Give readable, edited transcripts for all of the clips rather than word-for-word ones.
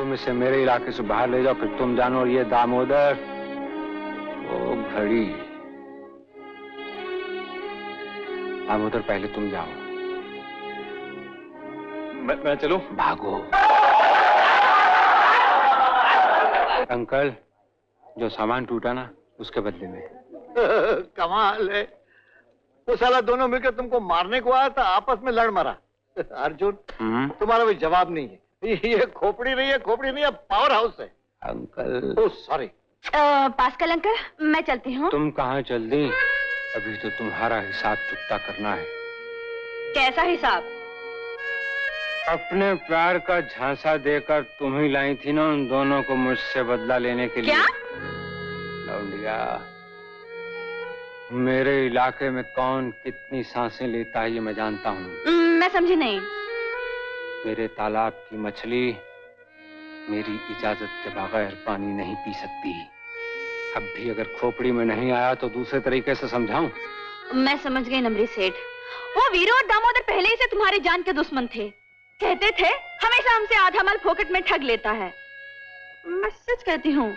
तुम इसे मेरे इलाके से बाहर ले जाओ, फिर तुम जानो। और ये दामोदर, वो घड़ी। दामोदर पहले तुम जाओ। मैं चलूं? भागो। अंकल, जो सामान टूटा ना, उसके बदले में। कमाल है, वो साला दोनों मिलकर तुमको मारने को आया था, आपस में लड़ मरा। अर्जुन, तुम्हारा भी जवाब नहीं है। ये खोपड़ी नहीं है, खोपड़ी नहीं है, पावर हाउस है। Uncle. Oh sorry. Pascal uncle, मैं चलती हूँ। तुम कहाँ चल दी? अभी तो तुम्हारा हिसाब चुकता करना है। कैसा हिसाब? अपने प्यार का झांसा देकर तुम ही लाई थी ना उन दोनों को मुझसे बदला लेने के लिए। क्या? लौंडिया, मेरे इलाके में कौन कितनी सांसें लेता है ये मैं जानता हूँ। मैं समझी नहीं। मेरे तालाब की मछली मेरी इजाजत के बगैर पानी नहीं पी सकती। अब भी अगर खोपड़ी में नहीं आया तो दूसरे तरीके से समझाऊं? मैं समझ गई नमरी सेठ। वो वीरू और दामोदर पहले ही से तुम्हारी जान के दुश्मन थे। कहते थे हमेशा हमसे आधा माल फोकट में ठग लेता है। मैं सच कहती हूँ,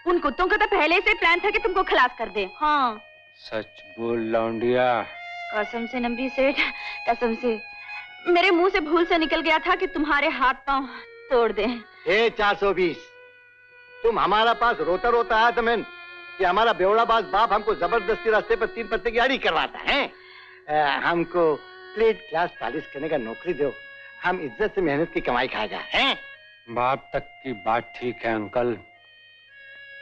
उन कुत्तों का तो पहले से प्लान था कि तुमको खलास कर दे। हाँ सच बोल लौंडिया। कसम से नमरी सेठ, कसम से। मेरे मुंह से भूल से निकल गया था कि तुम्हारे हाथ पांव तोड़ दे। 420, तुम हमारा पास रोता रोता आया था मैं कि हमारा बेवड़ाबाज बाप हमको जबरदस्ती रास्ते पर 3 पत्ते की आड़ी करवाता है। हमको प्लेट ग्लास पॉलिश करने का नौकरी दो, हम इज्जत से मेहनत की कमाई खाएगा। हैं? बाप तक की बात ठीक है अंकल।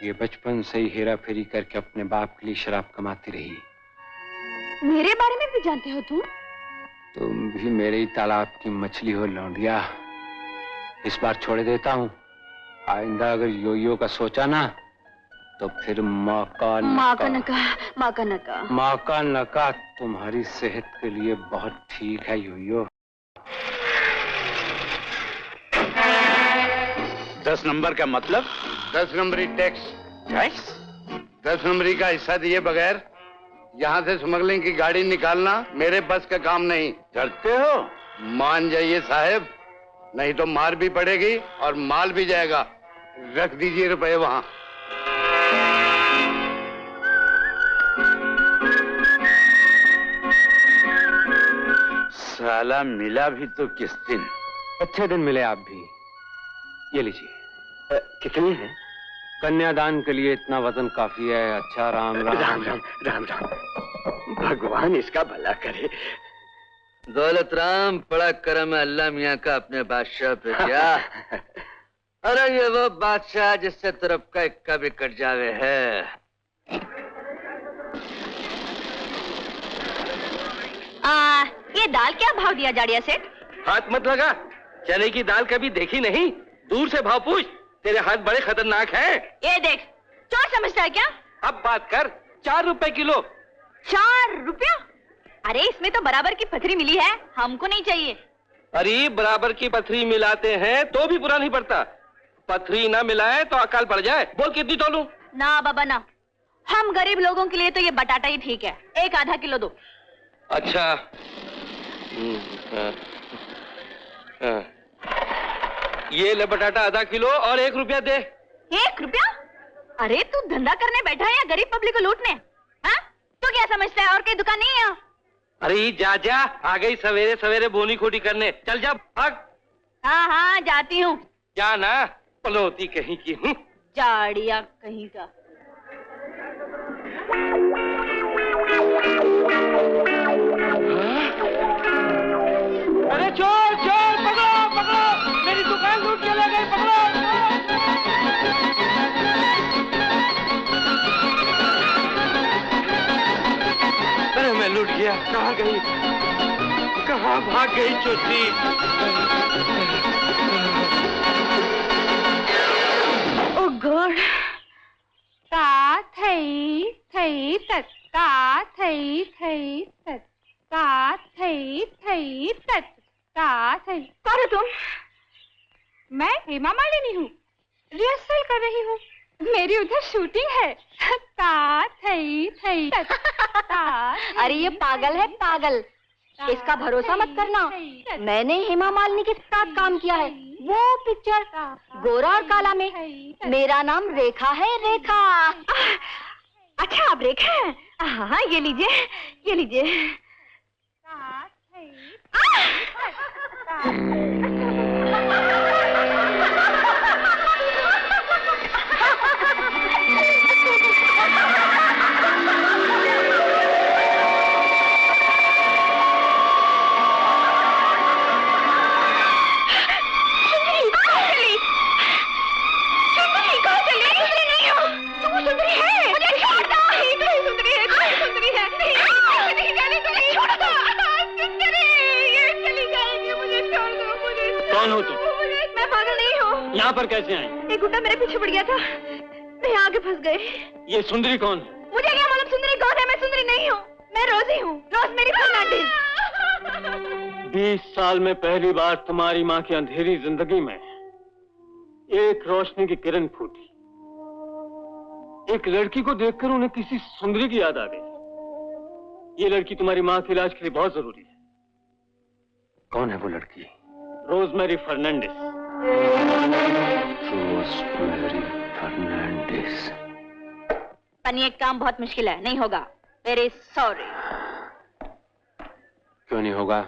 ये बचपन से ही हेरा फेरी करके अपने बाप के लिए शराब कमाती रही। मेरे बारे में भी जानते हो तुम? तुम भी मेरे ही तालाब की मछली हो लौंडिया। इस बार छोड़ देता हूँ। आइंदा अगर योयो का सोचा ना तो फिर मौका नका तुम्हारी सेहत के लिए बहुत ठीक है योयो। 10 नंबर का मतलब? 10 नंबरी टैक्स। 10 नंबरी का हिस्सा दिए बगैर यहाँ से स्मगलिंग की गाड़ी निकालना मेरे बस का काम नहीं। डरते हो? मान जाइए साहब, नहीं तो मार भी पड़ेगी और माल भी जाएगा। रख दीजिए रुपए वहां। साला मिला भी तो किस दिन? अच्छे दिन मिले आप भी। ये लीजिए। कितनी है? कन्यादान के लिए इतना वजन काफी है। अच्छा राम राम राम राम राम राम। भगवान इसका भला करे। दौलत राम, बड़ा करम है अल्लाह मियाँ का अपने बादशाह पे। क्या? अरे ये वो बादशाह जिससे तरफ का इक्का भी कट जावे है। ये दाल क्या भाव दिया जाड़िया सेठ? हाथ मत लगा, चने की दाल कभी देखी नहीं? दूर से भाव पूछ, तेरे हाथ बड़े खतरनाक हैं। ये देख, चोर समझता है क्या? अब बात कर। 4 रुपए किलो। 4 रुपया? अरे इसमें तो बराबर की पथरी मिली है, हमको नहीं चाहिए। अरे बराबर की पथरी मिलाते हैं तो भी बुरा नहीं पड़ता। पथरी ना मिलाए तो अकाल पड़ जाए। बोल कितनी तोलूं? ना बाबा ना, हम गरीब लोगों के लिए तो ये बटाटा ही ठीक है। एक आधा किलो दो। अच्छा। ये ले बटाटा आधा किलो और 1 रुपया दे। 1 रुपया? अरे तू धंधा करने बैठा है या गरीब पब्लिक को लूटने? हाँ? तू क्या समझता है और कोई दुकान नहीं है? अरे जा जा, आ गई सवेरे सवेरे बोनी खोटी करने। चल जा भाग। हाँ हाँ जाती हूँ। क्या ना, पनौती कहीं की हूँ। जाड़िया कहीं का। अरे चोर चोर, पकड़ो पकड़ो, मेरी दुकान लूट के ले गए, पकड़ो। अरे मैं लूट गया, कहाँ गई? कहाँ भाग गई चोटी? ओ गॉड। ता थई थई तत, ता थई थई तत, ता थई थई तत, ता थई। कौन हो तुम? मैं हेमा मालिनी हूँ, रिहर्सल कर रही हूँ। मेरी उधर शूटिंग है। ता थई थई तत, ता। अरे ये पागल है पागल, इसका भरोसा मत करना। मैंने हेमा मालिनी के साथ काम किया है, वो पिक्चर गोरा और काला में। मेरा नाम रेखा है, रेखा। अच्छा आप रेखा हैं? हाँ ये लीजिए, ये लीजिए। कौन हो तुम? मैं पागल नहीं हूँ। यहाँ पर कैसे आई? एक गुंडा मेरे पीछे पड़ गया था, मैं आगे फंस गई। ये सुंदरी कौन है? मुझे क्या मालूम सुंदरी कौन है? मैं सुंदरी नहीं हूँ, मैं रोजी हूँ, रोजमेरी फर्नांडिस। 20 साल में पहली बार तुम्हारी माँ की अंधेरी जिंदगी में एक रोशनी की किरण फूटी। एक लड़की को देखकर उन्हें किसी सुंदरी की याद आ गई। ये लड़की तुम्हारी माँ के इलाज के लिए बहुत जरूरी है। कौन है वो लड़की? रोजमेरी फर्नांडिस। रोजमेरी फर्नांडिस। पर ये काम बहुत मुश्किल है, नहीं होगा। Very sorry. क्यों नहीं होगा?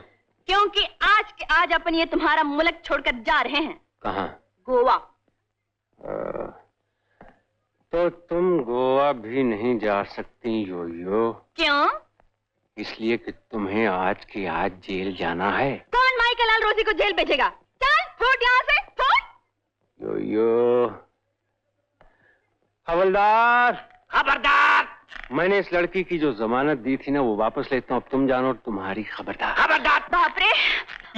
क्योंकि आज के आज अपन ये तुम्हारा मुल्क छोड़कर जा रहे हैं। कहाँ? गोवा। तो तुम गोवा भी नहीं जा सकती योयो। क्यों? इसलिए कि तुम्हें आज के आज जेल जाना है। कौन माई का लाल रोजी को जेल भेजेगा? चल फूट यहाँ से, फूट। योयो। हवलदार। खबरदार! मैंने इस लड़की की जो जमानत दी थी ना वो वापस लेता हूँ। अब तुम जानो और तुम्हारी खबरदार। खबरदार! बाप रे,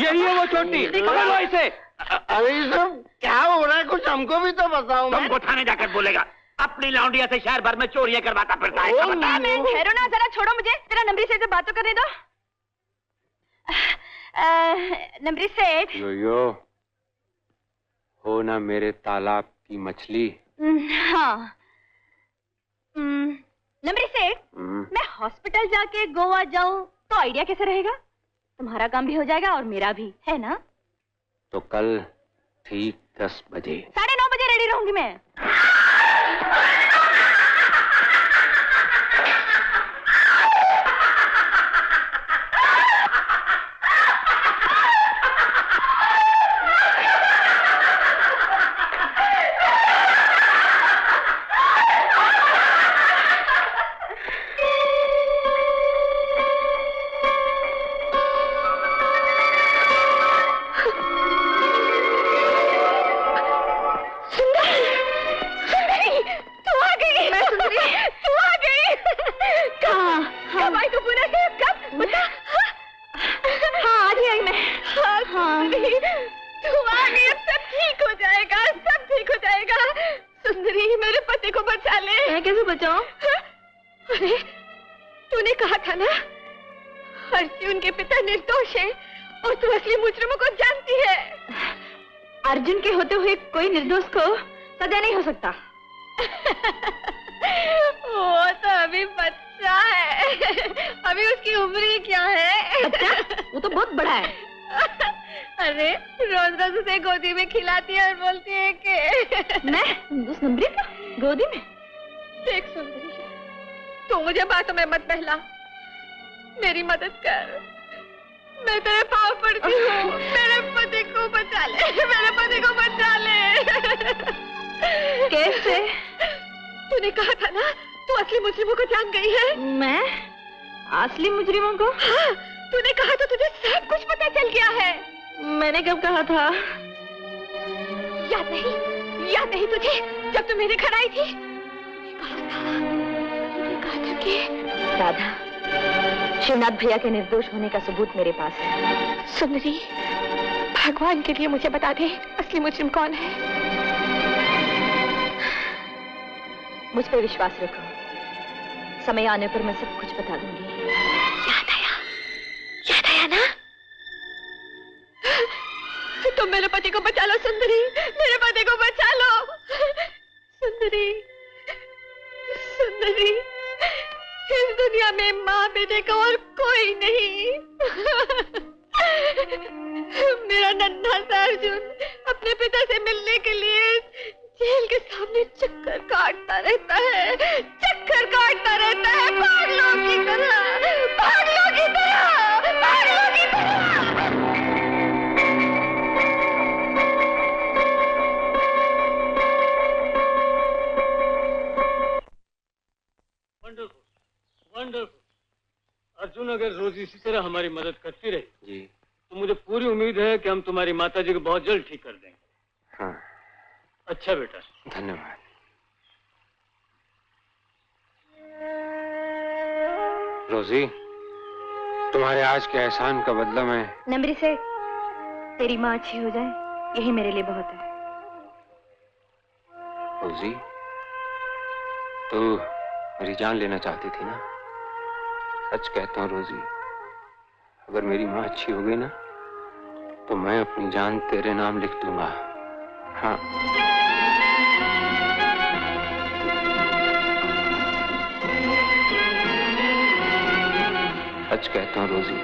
यही है वो छोटी। पकड़ो इसे। अरे सब क्या हो रहा है? कुछ हमको भी तो बताओ। तुमको थाने जाकर बोलेगा। अपनी लौंडिया से शहर भर में चोरियां करवाता फिरता है। खबरदार! मैं ठहरो ना, जरा छोड़ो मुझे। तेरा नंबरी सेठ से बात तो करने दो। नंबरी सेठ। योयो, हो ना मेरे तालाब की मछली। हाँ। नंबरी सेठ, मैं हॉस्पिटल जाके गोवा जाऊं तो आइडिया कैसे रहेगा? तुम्हारा काम भी हो जाएगा और मेरा भी, है ना? तो कल ठीक 10 बजे। 9:30 बजे रेडी रहूंगी मैं। अर्जुन के होते हुए कोई निर्दोष को सजा नहीं हो सकता। वो तो अभी बच्चा है, अभी उसकी उम्र ही क्या है? अच्छा, वो तो बहुत बड़ा है। अरे रोज रोज उसे गोदी में खिलाती है और बोलती है कि मैं उस नंबरी का गोदी में। देख सुंदरी, तू मुझे बातों में मत बहला, मेरी मदद कर। मैं तेरे पाँव पड़ती हूँ, मेरे पति को बचा ले, मेरे पति को बचा ले। कैसे? तूने कहा था ना तू असली मुजरिमों को जान गई है। मैं असली मुजरिमों को? हाँ, तूने कहा था तुझे सब कुछ पता चल गया है। मैंने कब कहा था? याद नहीं तुझे? जब तू मेरे घर आई थी कहा था कि राधा, शिवनाथ भैया के निर्दोष होने का सबूत मेरे पास है। सुंदरी, भगवान के लिए मुझे बता दे असली मुजरिम कौन है। मुझ पर विश्वास रखो, समय आने पर मैं सब कुछ बता दूंगी। याद आया ना? तुम मेरे पति को बचा लो सुंदरी, मेरे पति को बचा लो। सुंदरी, इस दुनिया में माँ बेटे का और कोई नहीं। मेरा नन्हा सा अर्जुन अपने पिता से मिलने के लिए जेल के सामने चक्कर काटता रहता है, चक्कर काटता रहता है, पागलों की तरह, पागलों की तरह, पागलों की तरह। Wonderful, wonderful. अर्जुन, अगर रोज इसी तरह हमारी मदद करती रही जी तो मुझे पूरी उम्मीद है कि हम तुम्हारी माता जी को बहुत जल्द ठीक कर देंगे। हाँ, अच्छा बेटा। धन्यवाद। रोजी, तुम्हारे आज के एहसान का बदला मैं... नमरी से तेरी माँ अच्छी हो जाए, यही मेरे लिए बहुत है। रोजी, तू मेरी जान लेना चाहती थी ना? सच कहता हूँ रोजी, अगर मेरी माँ अच्छी हो गई ना तो मैं अपनी जान तेरे नाम लिख दूंगा। हाँ। सच कहता हूँ रोजी,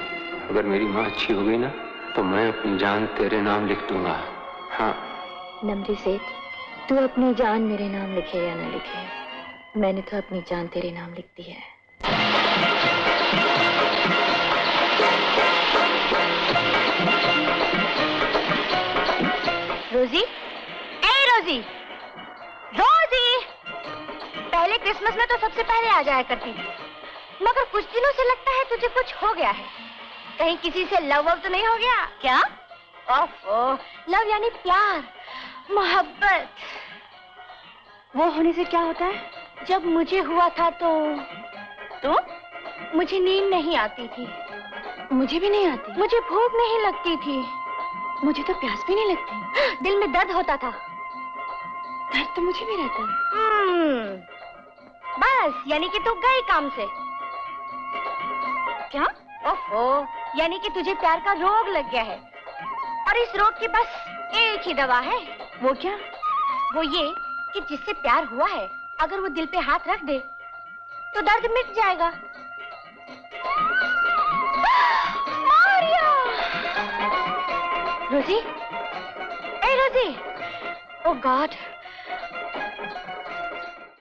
अगर मेरी माँ अच्छी हो गई ना तो मैं अपनी जान तेरे नाम लिख दूंगा। हाँ। नमरी सेठ, तू अपनी जान मेरे नाम लिखे या ना लिखे, मैंने तो अपनी जान तेरे नाम लिख दी है। रोजी, ए रोजी, रोजी, पहले क्रिसमस में तो सबसे पहले आ जाया करती थी, मगर कुछ दिनों से लगता है तुझे कुछ हो गया है। कहीं किसी से लव तो नहीं हो गया क्या? ओफो, लव यानी प्यार, मोहब्बत। वो होने से क्या होता है? जब मुझे हुआ था तो मुझे नींद नहीं आती थी। मुझे भी नहीं आती। मुझे भूख नहीं लगती थी। मुझे तो प्यास भी नहीं लगती। दिल में दर्द होता था। दर्द तो मुझे भी रहता है। बस, यानी कि तू गई काम से। क्या? ओफो, यानी कि तुझे प्यार का रोग लग गया है, और इस रोग की बस एक ही दवा है। वो क्या? वो ये कि जिससे प्यार हुआ है, अगर वो दिल पे हाथ रख दे तो दर्द मिट जाएगा। रोजी, ए रोजी, ओ गॉड,